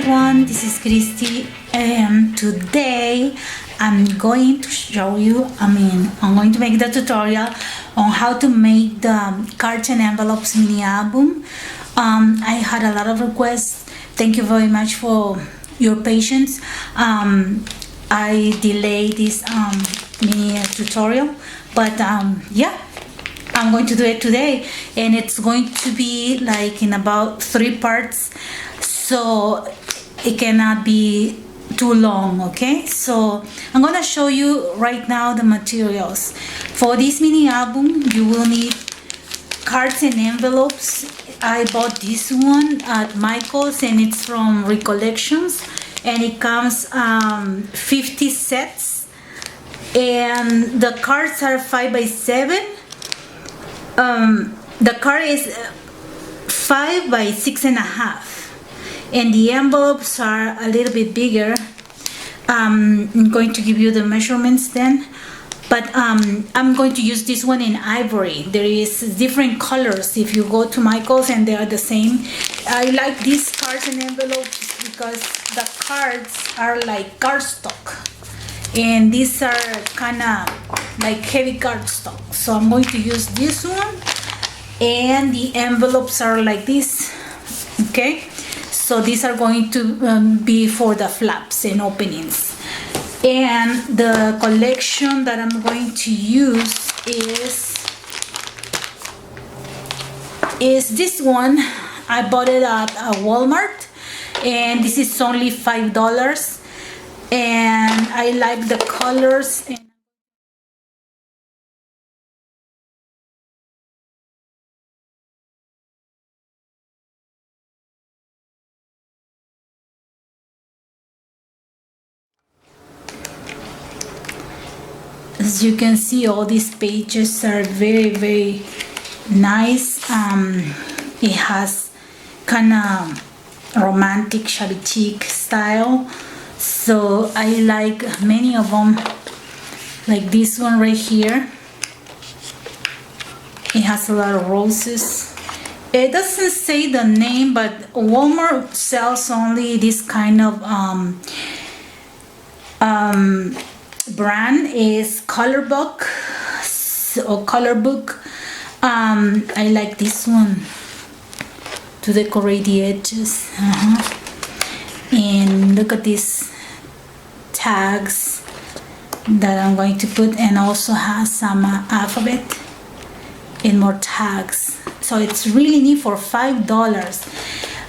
everyone, this is Christy, and today I'm going to show you, I'm going to make the tutorial on how to make the cards and envelopes mini album. I had a lot of requests. Thank you very much for your patience. I delayed this mini tutorial, but yeah, I'm going to do it today, and it's going to be like in about 3 parts, so it cannot be too long. Okay, so I'm gonna show you right now the materials for this mini album. You will need cards and envelopes. I bought this one at Michael's, and it's from Recollections, and it comes 50 sets, and the cards are 5 by 7. The card is 5 by 6.5, and the envelopes are a little bit bigger. I'm going to give you the measurements then, but I'm going to use this one in ivory. There is different colors if you go to Michael's, and they are the same. I like these cards and envelopes because the cards are like cardstock, and these are kind of like heavy cardstock, so I'm going to use this one. And the envelopes are like this. Okay, so these are going to be for the flaps and openings. And the collection that I'm going to use is this one. I bought it at Walmart, and this is only $5, and I like the colors. And as you can see, all these pages are very nice. It has kind of romantic shabby chic style, so I like many of them, like this one right here. It has a lot of roses. It doesn't say the name, but Walmart sells only this kind of brand is Color Book or Color Book. I like this one to decorate the edges. And look at these tags that I'm going to put, and also has some alphabet and more tags, so it's really neat for $5.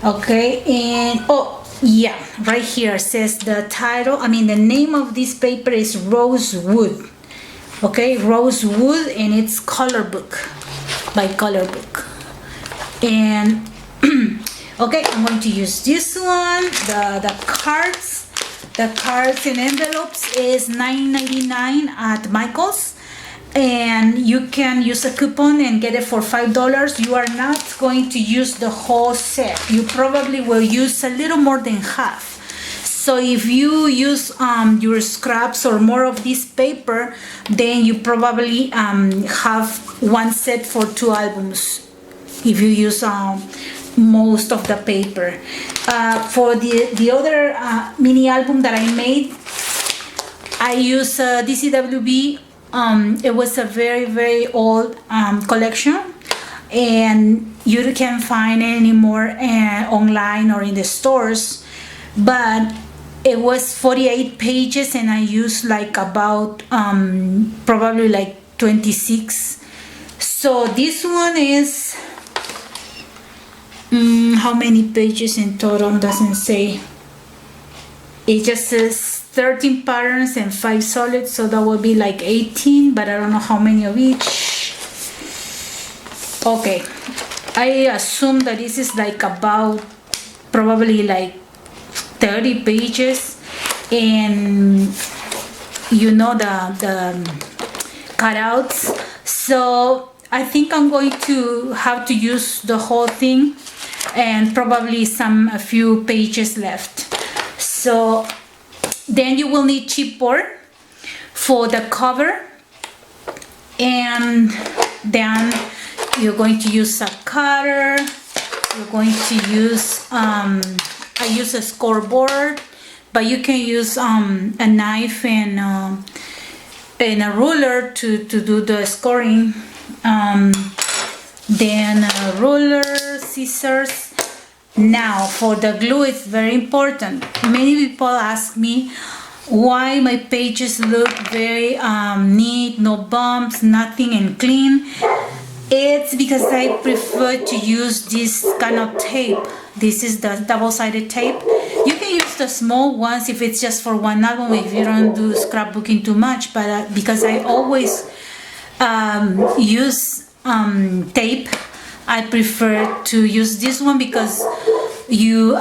Okay, and oh yeah, right here says the title, the name of this paper is Rosewood. Okay, Rosewood, and it's Color Book by Color Book. And okay, I'm going to use this one. The cards and envelopes is $9.99 at Michael's, and you can use a coupon and get it for $5. You are not going to use the whole set. You probably will use a little more than half. So if you use your scraps or more of this paper, then you probably have one set for 2 albums if you use most of the paper. For the other mini album that I made, I use DCWB. It was a very old collection, and you can't find it anymore online or in the stores, but it was 48 pages, and I used like about probably like 26. So this one is how many pages in total? Doesn't say. It just says 13 patterns and 5 solids, so that would be like 18, but I don't know how many of each. Okay, I assume that this is like about probably like 30 pages, and you know the cutouts, so I think I'm going to have to use the whole thing, and probably a few pages left. So then you will need chipboard for the cover, and then you're going to use a cutter. You're going to use I use a scoreboard, but you can use a knife and a ruler to do the scoring. Then a ruler, scissors. Now for the glue, it's very important. Many people ask me why my pages look very neat, no bumps, nothing, and clean. It's because I prefer to use this kind of tape. This is the double-sided tape. You can use the small ones if it's just for one album, if you don't do scrapbooking too much, but because I always use tape, I prefer to use this one because you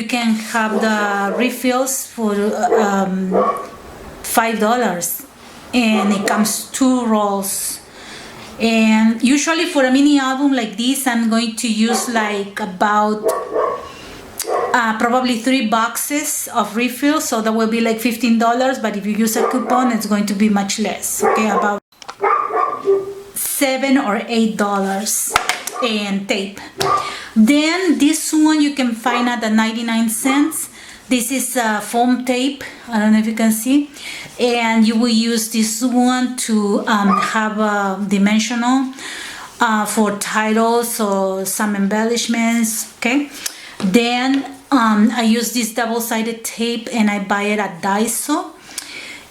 can have the refills for $5, and it comes 2 rolls. And usually for a mini album like this, I'm going to use like about probably 3 boxes of refills, so that will be like $15. But if you use a coupon, it's going to be much less. Okay, about $7 or $8 and tape. Then this one you can find at the 99 cents. This is foam tape. I don't know if you can see. And you will use this one to have a dimensional for titles or some embellishments. Okay. Then I use this double-sided tape, and I buy it at Daiso.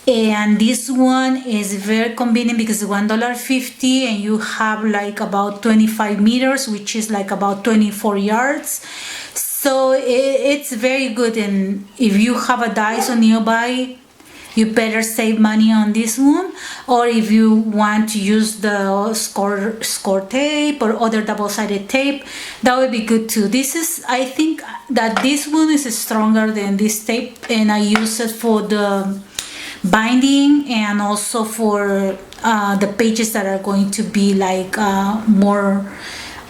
And this one is very convenient because it's $1.50, and you have like about 25 meters, which is like about 24 yards. So it's very good. And if you have a Daiso nearby, you better save money on this one. Or if you want to use the score tape or other double-sided tape, that would be good too. I think that this one is stronger than this tape, and I use it for the binding and also for the pages that are going to be like more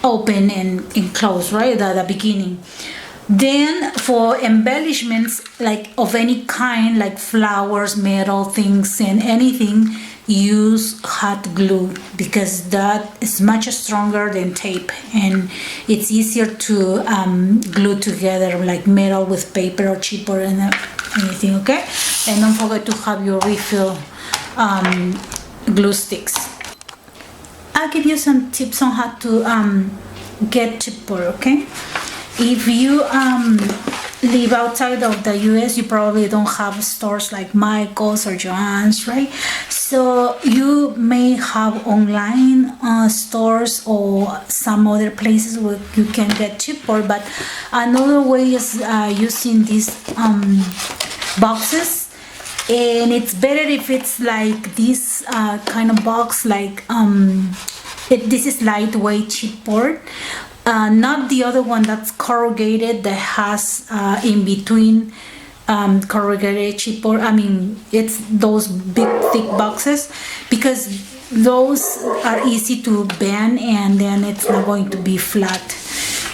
open and enclosed, right, at the beginning. Then for embellishments, like of any kind, like flowers, metal things, and anything, use hot glue, because that is much stronger than tape, and it's easier to glue together, like metal with paper or chipboard and anything. Okay, and don't forget to have your refill glue sticks. I'll give you some tips on how to get chipboard. Okay, if you live outside of the US, you probably don't have stores like Michael's or Joann's, right? So you may have online stores or some other places where you can get chipboard. But another way is using these boxes, and it's better if it's like this kind of box, like this is lightweight chipboard. Not the other one that's corrugated, that has in between corrugated chipboard. I mean, it's those big thick boxes, because those are easy to bend and then it's not going to be flat.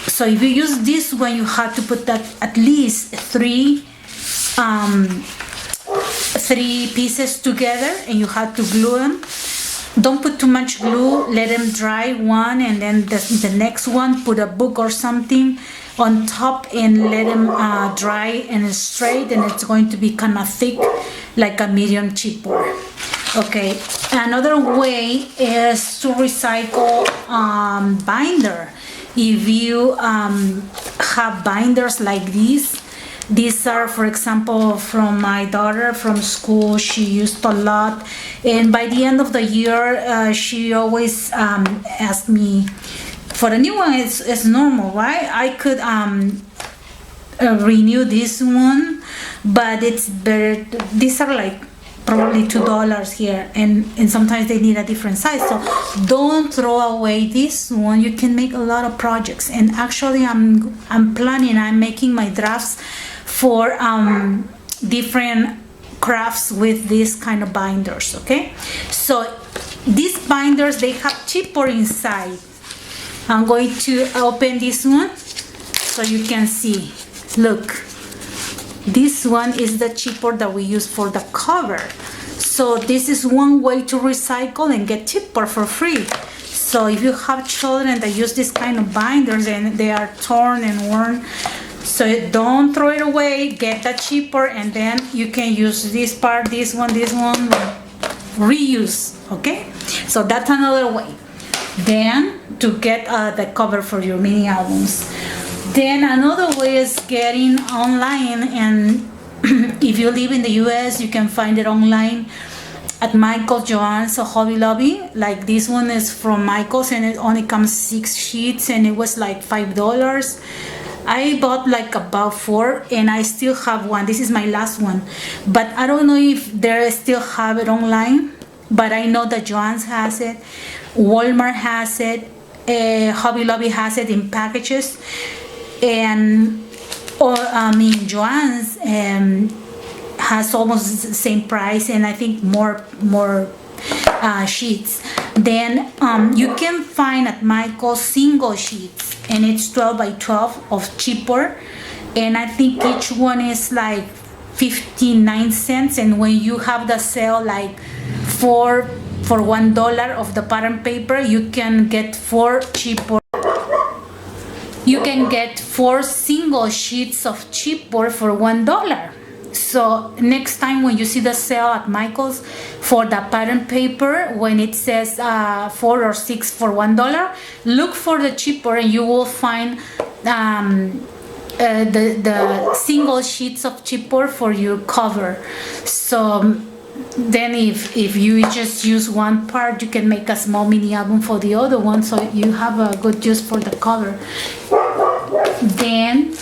So if you use this one, you have to put that at least three pieces together, and you have to glue them. Don't put too much glue, let them dry one, and then the next one, put a book or something on top and let them dry and straight, and it's going to be kind of thick, like a medium chipboard. Okay, another way is to recycle binder. If you have binders like these are, for example, from my daughter from school. She used a lot, and by the end of the year, she always asked me for the new one. It's normal, right? I could renew this one, but it's better. These are like probably $2 here, and sometimes they need a different size. So don't throw away this one. You can make a lot of projects, and actually I'm making my drafts for different crafts with this kind of binders. Okay, so these binders, they have chipboard inside. I'm going to open this one so you can see. Look, this one is the chipboard that we use for the cover. So this is one way to recycle and get chipboard for free. So if you have children that use this kind of binders and they are torn and worn, So don't throw it away, get that cheaper, and then you can use this part, this one, reuse, okay? So that's another way. Then to get the cover for your mini albums. Then another way is getting online, and if you live in the US, you can find it online at Michael's, Joann's, or Hobby Lobby. Like this one is from Michael's, and it only comes 6 sheets, and it was like $5. I bought like about 4, and I still have one. This is my last one, but I don't know if they still have it online. But I know that Joann's has it, Walmart has it, Hobby Lobby has it in packages, and Joann's has almost the same price, and I think more sheets. Then you can find at Michael's single sheets, and it's 12 by 12 of chipboard, and I think each one is like 59 cents. And when you have the sale like for $1 of the pattern paper, you can get 4 chipboard. You can get 4 single sheets of chipboard for $1. So next time when you see the sale at Michael's for the pattern paper, when it says 4 or 6 for $1, look for the chipboard, and you will find the single sheets of chipboard for your cover. So then if you just use one part, you can make a small mini album for the other one, so you have a good use for the cover. Then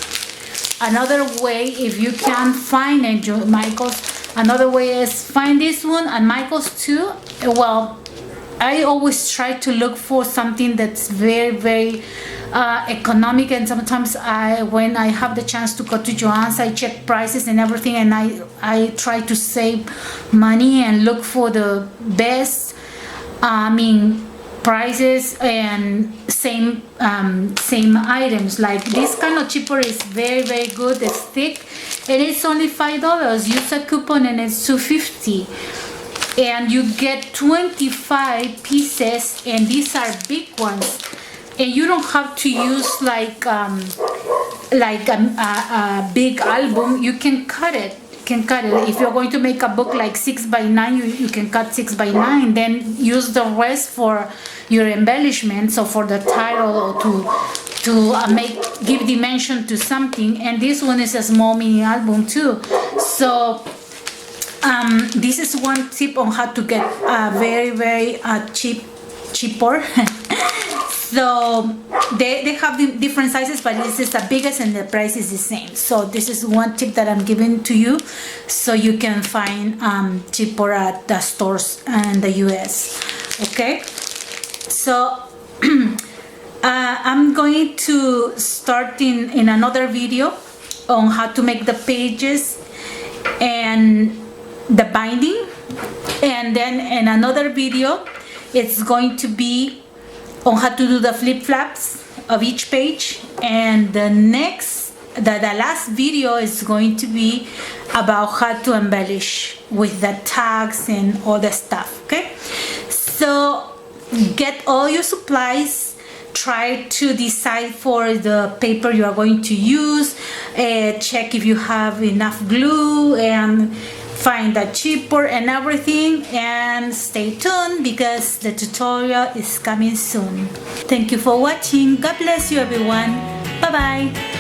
another way, if you can find it at Michael's, another way is find this one at Michael's too. Well, I always try to look for something that's very economic, and sometimes when I have the chance to go to Joann's, I check prices and everything, and I try to save money and look for the best prices and same items. Like this kind of chipboard is very good, it's thick, and it's only $5. Use a coupon and it's $2.50, and you get 25 pieces, and these are big ones, and you don't have to use like a big album. You can cut it. If you're going to make a book like 6 by 9, you can cut 6 by 9, then use the rest for your embellishments or for the title, or to give dimension to something. And this one is a small mini album too. So this is one tip on how to get a very cheaper. So they have different sizes, but this is the biggest and the price is the same. So this is one tip that I'm giving to you, so you can find cheaper at the stores in the US. Okay, so I'm going to start in another video on how to make the pages and the binding, and then in another video it's going to be on how to do the flip-flaps of each page, and the last video is going to be about how to embellish with the tags and all the stuff. Okay, so get all your supplies, try to decide for the paper you are going to use, check if you have enough glue, and find the chipboard and everything, and stay tuned because the tutorial is coming soon. Thank you for watching. God bless you everyone. Bye bye.